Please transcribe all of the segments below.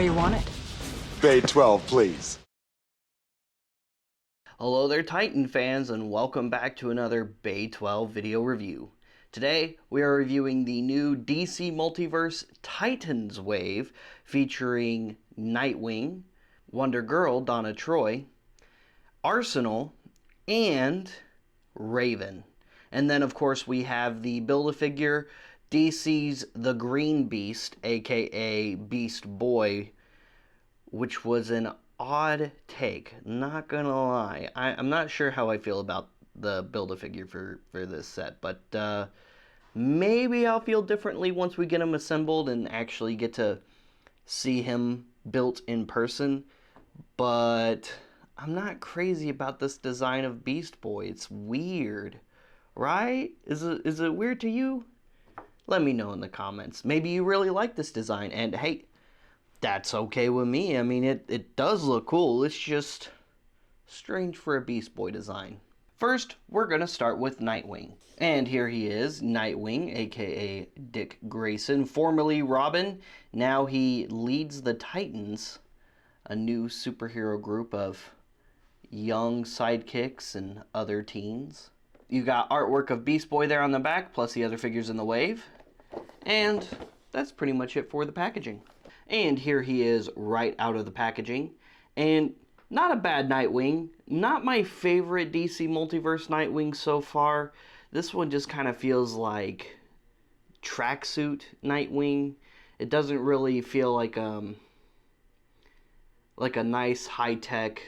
where you want it? Bay 12, please. Hello there, Titan fans, and welcome back to another Bay 12 video review. Today, we are reviewing the new DC Multiverse Titans Wave featuring Nightwing, Wonder Girl Donna Troy, Arsenal, and Raven. And then, of course, we have the Build-A-Figure DC's The Green Beast, aka Beast Boy, which was an odd take, not gonna lie. I'm not sure how I feel about the Build-A-Figure for this set, but maybe I'll feel differently once we get him assembled and actually get to see him built in person. But I'm not crazy about this design of Beast Boy. It's weird, right? Is it weird to you? Let me know in the comments. Maybe you really like this design, and hey, that's okay with me. I mean, it does look cool. It's just strange for a Beast Boy design. First, we're going to start with Nightwing. And here he is, Nightwing, aka Dick Grayson, formerly Robin. Now he leads the Titans, a new superhero group of young sidekicks and other teens. You got artwork of Beast Boy there on the back, plus the other figures in the wave. And that's pretty much it for the packaging. And here he is right out of the packaging. And not a bad Nightwing. Not my favorite DC Multiverse Nightwing so far. This one just kind of feels like tracksuit Nightwing. It doesn't really feel like a nice high-tech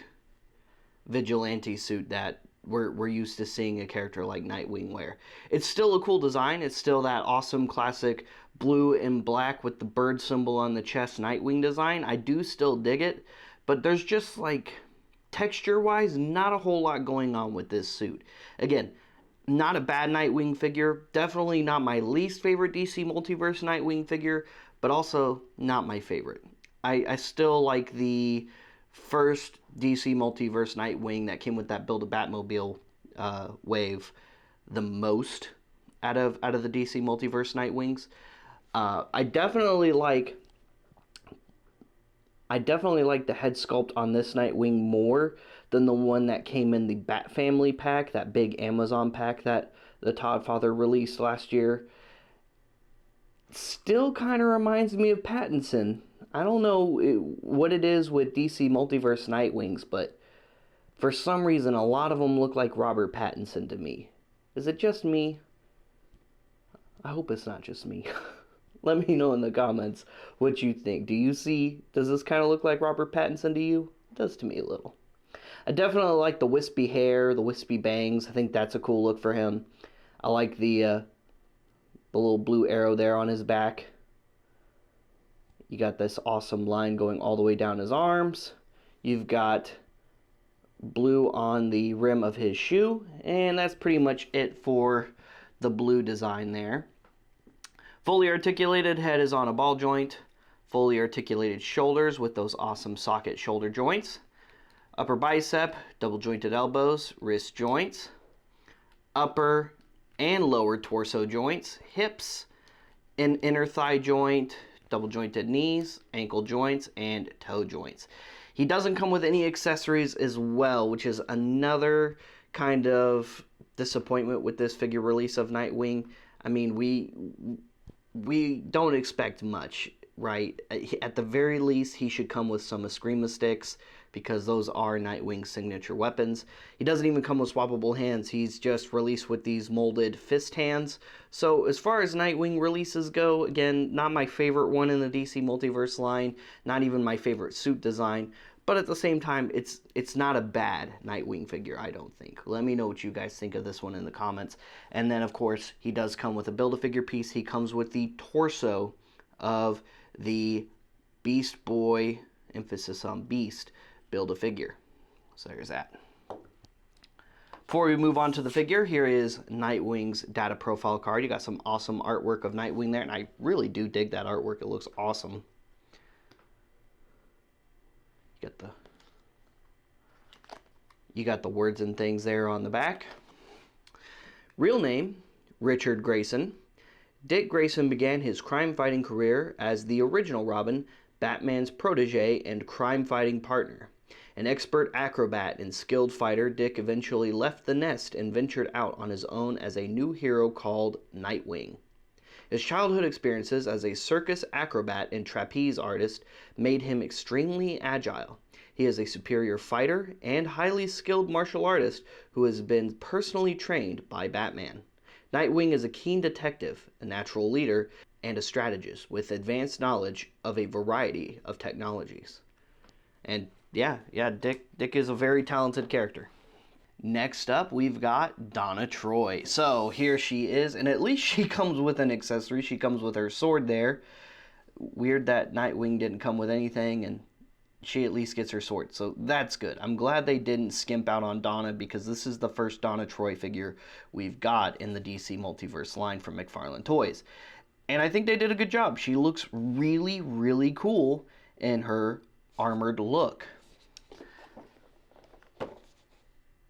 vigilante suit that we're used to seeing a character like Nightwing wear. It's still a cool design. It's still that awesome classic blue and black with the bird symbol on the chest Nightwing design. I do still dig it, but there's just like texture-wise not a whole lot going on with this suit. Again, not a bad Nightwing figure. Definitely not my least favorite DC Multiverse Nightwing figure, but also not my favorite. I still like the first DC Multiverse Nightwing that came with that Build-A-Batmobile wave the most out of the DC Multiverse Nightwings. I definitely like the head sculpt on this Nightwing more than the one that came in the Bat Family pack, that big Amazon pack that the Todd Father released last year. Still kind of reminds me of Pattinson. I don't know what it is with DC Multiverse Nightwings, but for some reason a lot of them look like Robert Pattinson to me. Is it just me? I hope it's not just me. Let me know in the comments what you think. Does this kind of look like Robert Pattinson to you? It does to me a little. I definitely like the wispy hair, the wispy bangs. I think that's a cool look for him. I like the little blue arrow there on his back. You got this awesome line going all the way down his arms. You've got blue on the rim of his shoe. And that's pretty much it for the blue design there. Fully articulated head is on a ball joint. Fully articulated shoulders with those awesome socket shoulder joints. Upper bicep, double jointed elbows, wrist joints. Upper and lower torso joints. Hips, an inner thigh joint, double jointed knees, ankle joints, and toe joints. He doesn't come with any accessories as well, which is another kind of disappointment with this figure release of Nightwing. I mean, we don't expect much, right? At the very least, he should come with some Eskrima sticks, because those are Nightwing's signature weapons. He doesn't even come with swappable hands. He's just released with these molded fist hands. So as far as Nightwing releases go, again, not my favorite one in the DC Multiverse line, not even my favorite suit design, but at the same time, it's not a bad Nightwing figure, I don't think. Let me know what you guys think of this one in the comments. And then, of course, he does come with a Build-A-Figure piece. He comes with the torso of the Beast Boy, emphasis on Beast, Build-A-Figure. So there's that. Before we move on to the figure, here is Nightwing's data profile card. You got some awesome artwork of Nightwing there, and I really do dig that artwork. It looks awesome. You got the words and things there on the back. Real name, Richard Grayson. Dick Grayson began his crime-fighting career as the original Robin Batman's protege and crime-fighting partner. An expert acrobat and skilled fighter, Dick eventually left the nest and ventured out on his own as a new hero called Nightwing. His childhood experiences as a circus acrobat and trapeze artist made him extremely agile. He is a superior fighter and highly skilled martial artist who has been personally trained by Batman. Nightwing is a keen detective, a natural leader, and a strategist with advanced knowledge of a variety of technologies. And Dick is a very talented character. Next up, we've got Donna Troy. So here she is, and at least she comes with an accessory. She comes with her sword there. Weird that Nightwing didn't come with anything, and she at least gets her sword. So that's good. I'm glad they didn't skimp out on Donna, because this is the first Donna Troy figure we've got in the DC Multiverse line from McFarlane Toys. And I think they did a good job. She looks really, really cool in her armored look.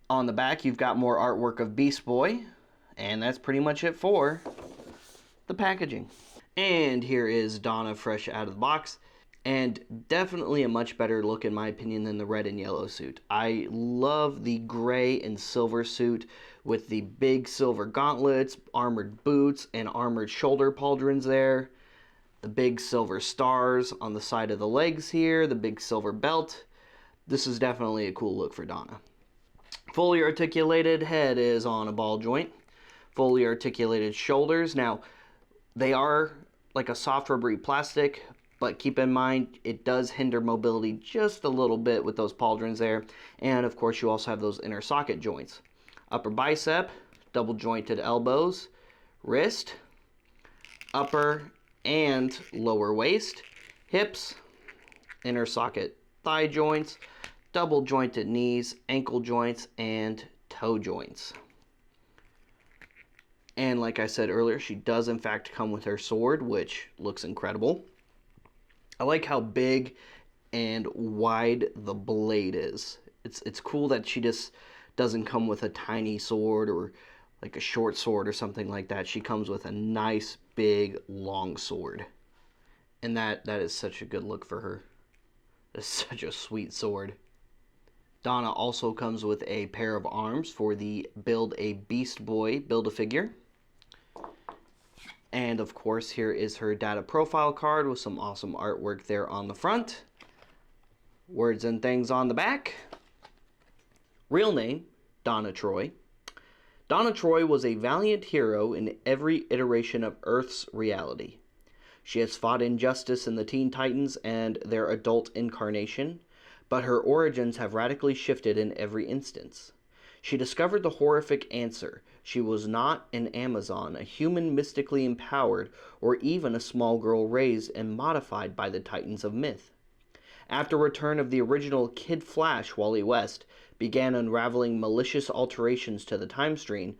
On the back, you've got more artwork of Beast Boy, and that's pretty much it for the packaging. And here is Donna fresh out of the box, and definitely a much better look in my opinion than the red and yellow suit. I love the gray and silver suit with the big silver gauntlets, armored boots, and armored shoulder pauldrons there. The big silver stars on the side of the legs here, the big silver belt. This is definitely a cool look for Donna. Fully articulated head is on a ball joint. Fully articulated shoulders. Now, they are like a soft rubbery plastic, but keep in mind it does hinder mobility just a little bit with those pauldrons there. And of course, you also have those inner socket joints. Upper bicep, double jointed elbows, wrist, upper and lower waist, hips, inner socket thigh joints, double jointed knees, ankle joints, and toe joints. And like I said earlier, she does in fact come with her sword, which looks incredible. I like how big and wide the blade is. It's cool that she just doesn't come with a tiny sword or like a short sword or something like that. She comes with a nice big long sword. And that is such a good look for her. It's such a sweet sword. Donna also comes with a pair of arms for the Build a Beast Boy Build-A-Figure. And of course, here is her data profile card with some awesome artwork there on the front. Words and things on the back. Real name, Donna Troy. Donna Troy was a valiant hero in every iteration of Earth's reality. She has fought injustice in the Teen Titans and their adult incarnation, but her origins have radically shifted in every instance. She discovered the horrific answer. She was not an Amazon, a human mystically empowered, or even a small girl raised and modified by the Titans of myth. After return of the original Kid Flash, Wally West, began unraveling malicious alterations to the time stream,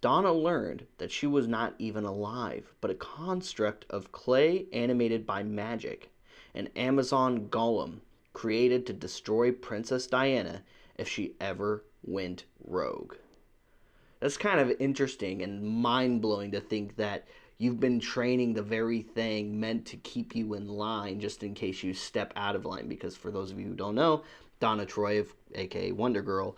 Donna learned that she was not even alive, but a construct of clay animated by magic, an Amazon golem, created to destroy Princess Diana if she ever went rogue. That's kind of interesting and mind-blowing to think that you've been training the very thing meant to keep you in line just in case you step out of line. Because for those of you who don't know, Donna Troy, aka Wonder Girl,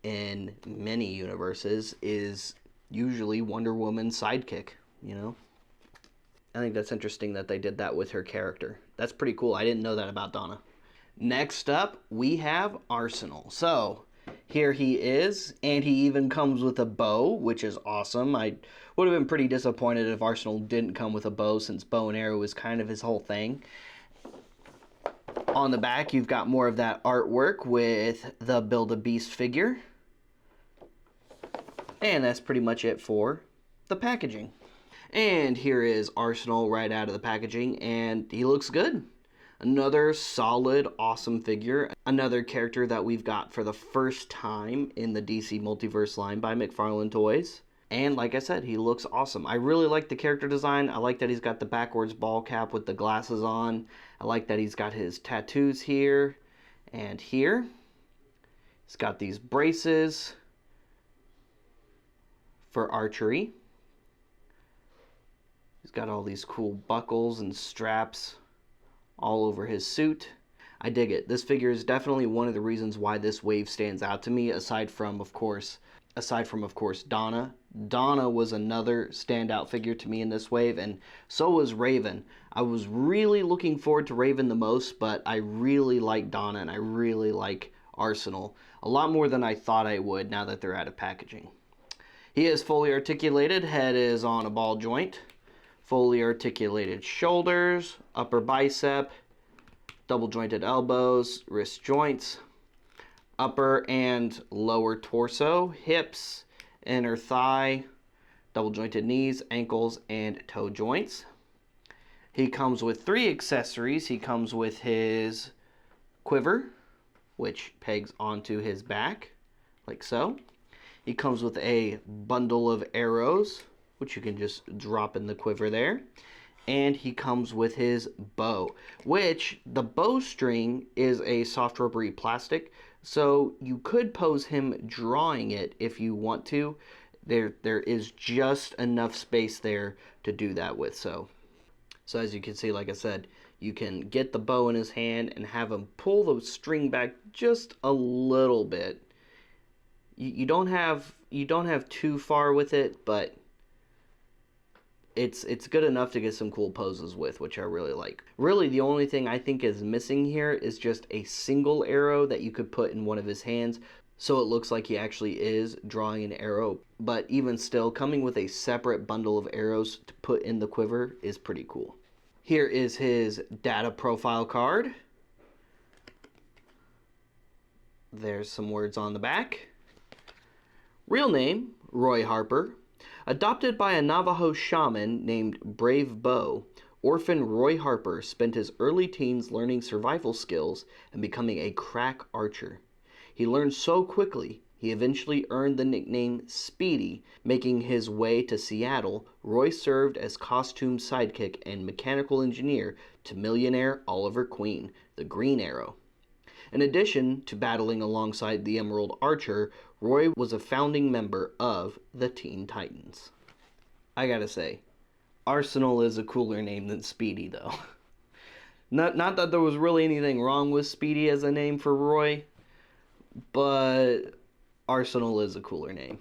in many universes is usually Wonder Woman's sidekick, you know? I think that's interesting that they did that with her character. That's pretty cool. I didn't know that about Donna. Next up, we have Arsenal. So, here he is, and he even comes with a bow, which is awesome. I would have been pretty disappointed if Arsenal didn't come with a bow, since bow and arrow is kind of his whole thing. On the back, you've got more of that artwork with the Build-A-Beast figure. And that's pretty much it for the packaging. And here is Arsenal right out of the packaging, and he looks good. Another solid, awesome figure. Another character that we've got for the first time in the DC Multiverse line by McFarlane Toys. And like I said, he looks awesome. I really like the character design. I like that he's got the backwards ball cap with the glasses on. I like that he's got his tattoos here and here. He's got these braces for archery. He's got all these cool buckles and straps all over his suit. I dig it. This figure is definitely one of the reasons why this wave stands out to me, aside from of course Donna. Donna was another standout figure to me in this wave, and so was Raven. I was really looking forward to Raven the most, but I really like Donna and I really like Arsenal a lot more than I thought I would now that they're out of packaging. He is fully articulated, head is on a ball joint, fully articulated shoulders, upper bicep, double jointed elbows, wrist joints, upper and lower torso, hips, inner thigh, double jointed knees, ankles, and toe joints. He comes with 3 accessories. He comes with his quiver, which pegs onto his back, like so. He comes with a bundle of arrows, which you can just drop in the quiver there. And he comes with his bow, which the bowstring is a soft rubbery plastic, so you could pose him drawing it if you want to. There is just enough space there to do that with. So as you can see, like I said, you can get the bow in his hand and have him pull the string back just a little bit. You don't have too far with it, but it's good enough to get some cool poses with, which I really like. Really, the only thing I think is missing here is just a single arrow that you could put in one of his hands, so it looks like he actually is drawing an arrow. But even still, coming with a separate bundle of arrows to put in the quiver is pretty cool. Here is his data profile card. There's some words on the back. Real name, Roy Harper. Adopted by a Navajo shaman named Brave Bow, orphan Roy Harper spent his early teens learning survival skills and becoming a crack archer. He learned so quickly, he eventually earned the nickname Speedy. Making his way to Seattle, Roy served as costume sidekick and mechanical engineer to millionaire Oliver Queen, the Green Arrow. In addition to battling alongside the Emerald Archer, Roy was a founding member of the Teen Titans. I gotta say, Arsenal is a cooler name than Speedy, though. Not that there was really anything wrong with Speedy as a name for Roy, but Arsenal is a cooler name.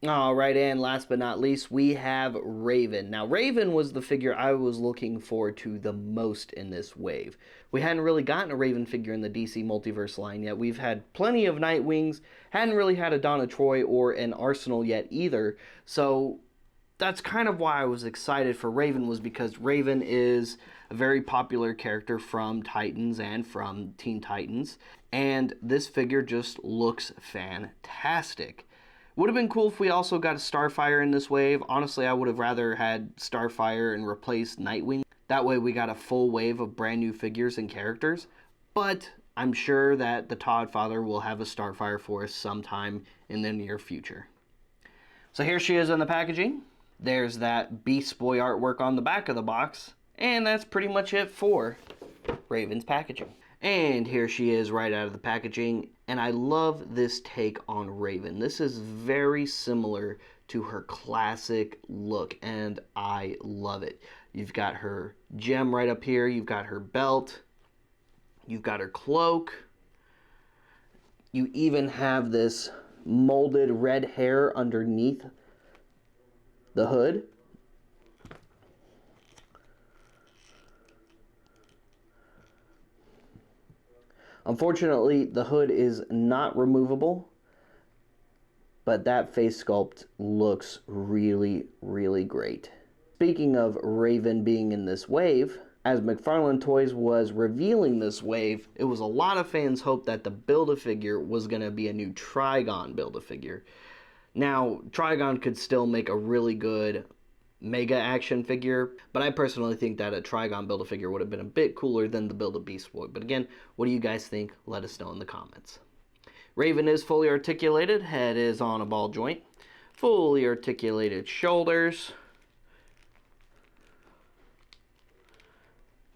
Alright, and last but not least, we have Raven. Now, Raven was the figure I was looking forward to the most in this wave. We hadn't really gotten a Raven figure in the DC Multiverse line yet. We've had plenty of Nightwings, hadn't really had a Donna Troy or an Arsenal yet either. So that's kind of why I was excited for Raven, was because Raven is a very popular character from Titans and from Teen Titans. And this figure just looks fantastic. Would have been cool if we also got a Starfire in this wave. Honestly, I would have rather had Starfire and replaced Nightwing. That way we got a full wave of brand new figures and characters. But I'm sure that the Todd Father will have a Starfire for us sometime in the near future. So here she is in the packaging. There's that Beast Boy artwork on the back of the box. And that's pretty much it for Raven's packaging. And here she is right out of the packaging, and I love this take on Raven. This is very similar to her classic look, and I love it. You've got her gem right up here, you've got her belt, you've got her cloak, you even have this molded red hair underneath the hood. Unfortunately, the hood is not removable, but that face sculpt looks really, really great. Speaking of Raven being in this wave, as McFarlane Toys was revealing this wave, it was a lot of fans' hope that the Build-A-Figure was going to be a new Trigon Build-A-Figure. Now, Trigon could still make a really good mega action figure, but I personally think that a Trigon Build-A-Figure would have been a bit cooler than the Build-A-Beastboy. But again, what do you guys think? Let us know in the comments. Raven is fully articulated, head is on a ball joint, fully articulated shoulders.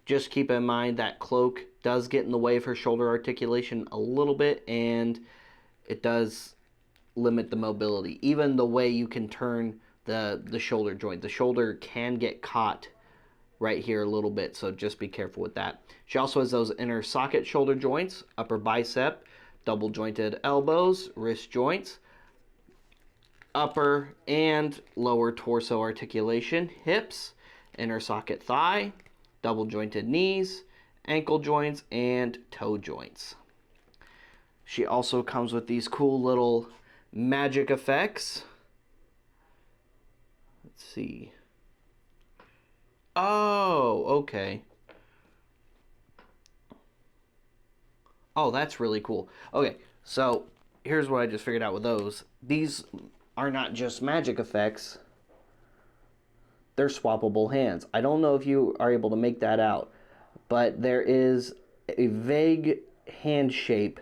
Just keep in mind that cloak does get in the way of her shoulder articulation a little bit, and it does limit the mobility. Even the way you can turn the shoulder joint. The shoulder can get caught right here a little bit, so just be careful with that. She also has those inner socket shoulder joints, upper bicep, double jointed elbows, wrist joints, upper and lower torso articulation, hips, inner socket thigh, double jointed knees, ankle joints, and toe joints. She also comes with these cool little magic effects. Let's see. Oh, okay. Oh, that's really cool. Okay, so here's what I just figured out with those. These are not just magic effects. They're swappable hands. I don't know if you are able to make that out, but there is a vague hand shape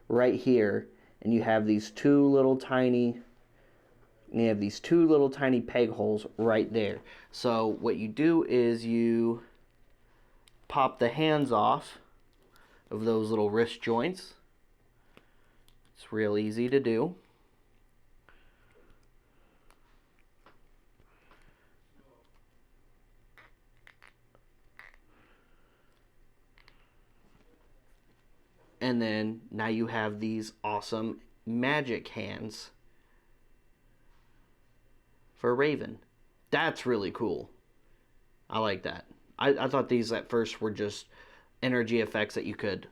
right here, and you have these two little tiny peg holes right there. So what you do is you pop the hands off of those little wrist joints. It's real easy to do. And then now you have these awesome magic hands for Raven. That's really cool. I like that. I thought these at first were just energy effects that you could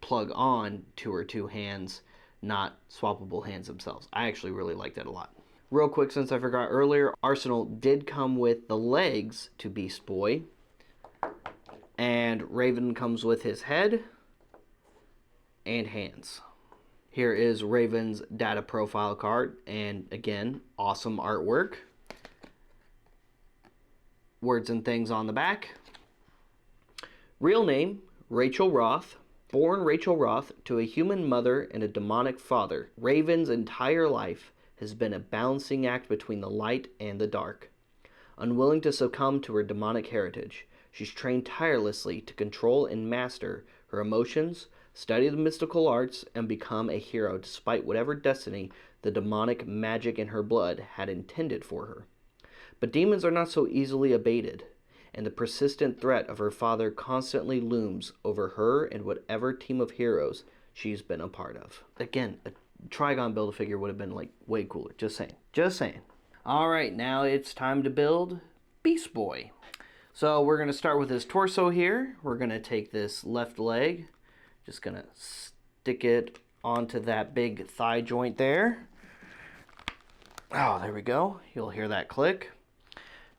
plug on to her two hands, not swappable hands themselves. I actually really like that a lot. Real quick, since I forgot earlier, Arsenal did come with the legs to Beast Boy, and Raven comes with his head and hands. Here is Raven's data profile card, and again, awesome artwork. Words and things on the back. Real name, Rachel Roth. Born Rachel Roth to a human mother and a demonic father. Raven's entire life has been a balancing act between the light and the dark. Unwilling to succumb to her demonic heritage, she's trained tirelessly to control and master her emotions, study the mystical arts, and become a hero despite whatever destiny the demonic magic in her blood had intended for her. But demons are not so easily abated, and the persistent threat of her father constantly looms over her and whatever team of heroes she's been a part of. Again, a Trigon Build-A-Figure would have been like way cooler. Just saying. Just saying. Alright, now it's time to build Beast Boy. So we're going to start with his torso here. We're going to take this left leg, just going to stick it onto that big thigh joint there. Oh, there we go. You'll hear that click.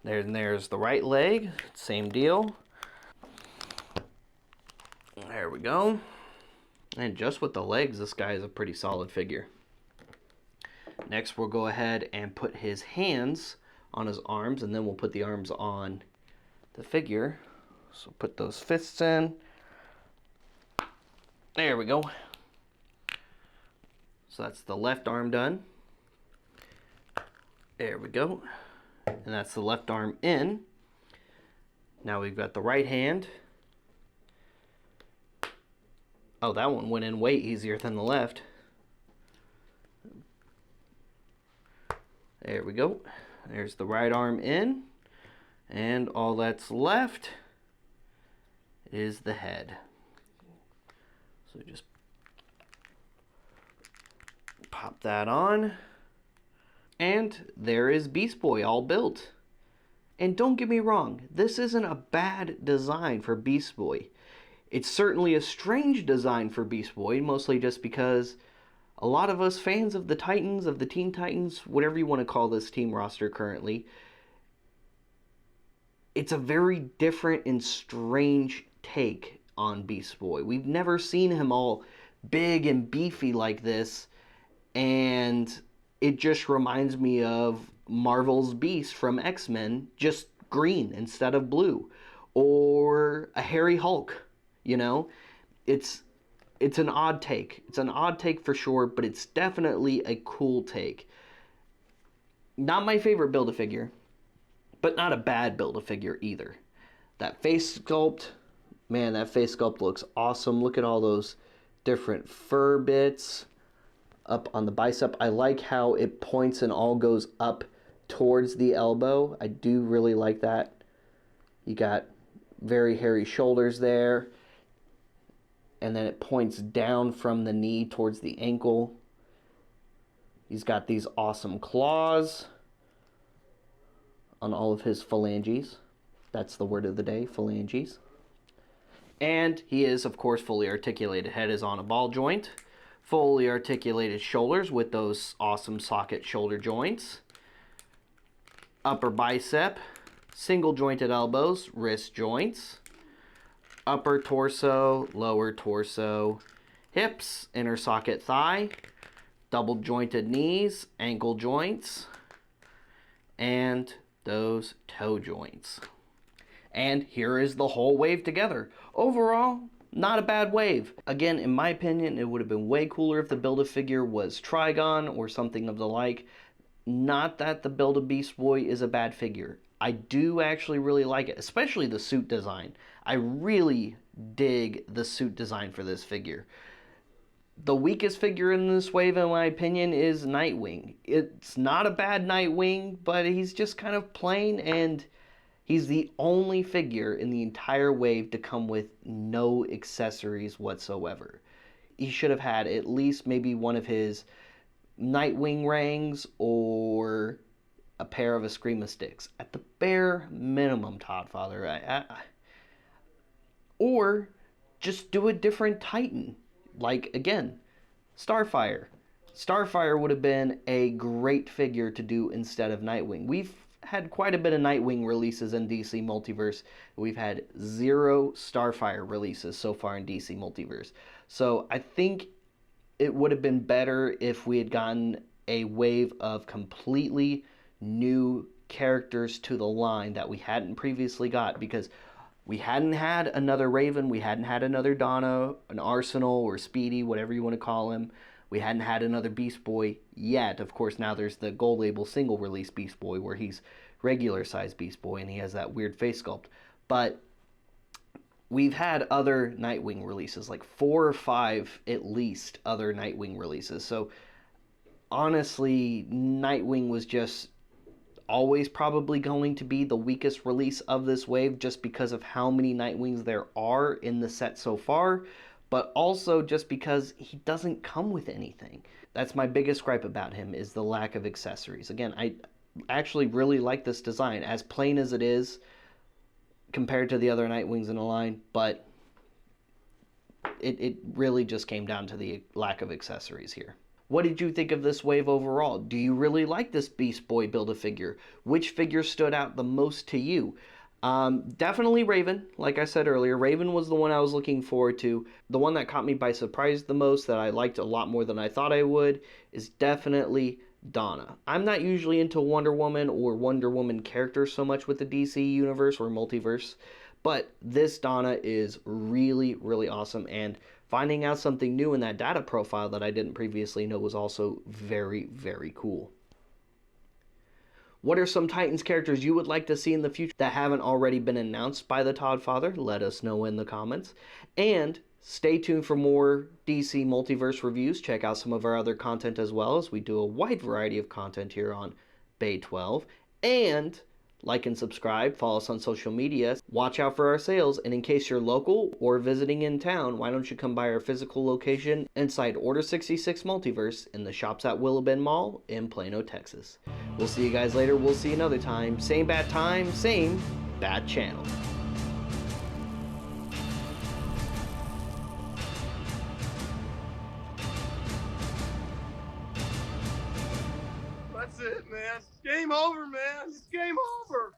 There's the right leg, same deal. There we go. And just with the legs, this guy is a pretty solid figure. Next, we'll go ahead and put his hands on his arms, and then we'll put the arms on the figure. So put those fists in. There we go. So that's the left arm done. There we go. And that's the left arm in. Now we've got the right hand. Oh, that one went in way easier than the left. There we go. There's the right arm in. And all that's left is the head. So just pop that on. And there is Beast Boy all built. And don't get me wrong, this isn't a bad design for Beast Boy. It's certainly a strange design for Beast Boy, mostly just because a lot of us fans of the Titans, of the Teen Titans, whatever you want to call this team roster currently, it's a very different and strange take on Beast Boy. We've never seen him all big and beefy like this, and it just reminds me of Marvel's Beast from X-Men, just green instead of blue. Or a hairy Hulk, you know? It's an odd take. It's an odd take for sure, but it's definitely a cool take. Not my favorite Build-A-Figure, but not a bad Build-A-Figure either. That face sculpt, man, that face sculpt looks awesome. Look at all those different fur bits up on the bicep. I like how it points and all goes up towards the elbow. I do really like that. You got very hairy shoulders there. And then it points down from the knee towards the ankle. He's got these awesome claws on all of his phalanges. That's the word of the day, phalanges. And he is, of course, fully articulated. Head is on a ball joint. Fully articulated shoulders with those awesome socket shoulder joints. Upper bicep, single jointed elbows, wrist joints. Upper torso, lower torso, hips, inner socket thigh, double jointed knees, ankle joints, and those toe joints. And here is the whole wave together. Overall, not a bad wave. Again, in my opinion, it would have been way cooler if the Build-A-Figure was Trigon or something of the like. Not that the Build-A-Beastboy is a bad figure. I do actually really like it, especially the suit design. I really dig the suit design for this figure. The weakest figure in this wave, in my opinion, is Nightwing. It's not a bad Nightwing, but he's just kind of plain, and he's the only figure in the entire wave to come with no accessories whatsoever. He should have had at least maybe one of his Nightwing rings or a pair of Eskrima sticks. At the bare minimum, Toddfather. Or just do a different Titan. Like, again, Starfire. Starfire would have been a great figure to do instead of Nightwing. We've had quite a bit of Nightwing releases in DC Multiverse. We've had 0 Starfire releases so far in DC Multiverse. So I think it would have been better if we had gotten a wave of completely new characters to the line that we hadn't previously got, because we hadn't had another Raven, we hadn't had another Donna, an Arsenal, or Speedy, whatever you want to call him. We hadn't had another Beast Boy yet. Of course, now there's the Gold Label single release Beast Boy, where he's regular size Beast Boy and he has that weird face sculpt. But we've had other Nightwing releases, like 4 or 5 at least other Nightwing releases. So honestly, Nightwing was just always probably going to be the weakest release of this wave, just because of how many Nightwings there are in the set so far, but also just because he doesn't come with anything. That's my biggest gripe about him, is the lack of accessories. Again, I actually really like this design, as plain as it is compared to the other Nightwings in the line, but it really just came down to the lack of accessories here. What did you think of this wave overall? Do you really like this Beast Boy Build-A-Figure? Which figure stood out the most to you? Definitely Raven. Like I said earlier, Raven was the one I was looking forward to. The one that caught me by surprise the most, that I liked a lot more than I thought I would, is definitely Donna. I'm not usually into Wonder Woman or Wonder Woman characters so much with the DC universe or multiverse, but this Donna is really, really awesome, and finding out something new in that data profile that I didn't previously know was also very, very cool. What are some Titans characters you would like to see in the future that haven't already been announced by the Toddfather? Let us know in the comments. And stay tuned for more DC Multiverse reviews. Check out some of our other content as well, as we do a wide variety of content here on Bay 12. And like and subscribe, follow us on social media, watch out for our sales, and in case you're local or visiting in town, why don't you come by our physical location inside Order 66 Multiverse in the shops at Willow Bend Mall in Plano, Texas. We'll see you guys later. We'll see you another time. Same bad time, same bad channel. That's it, man. Game over, man. It's game over.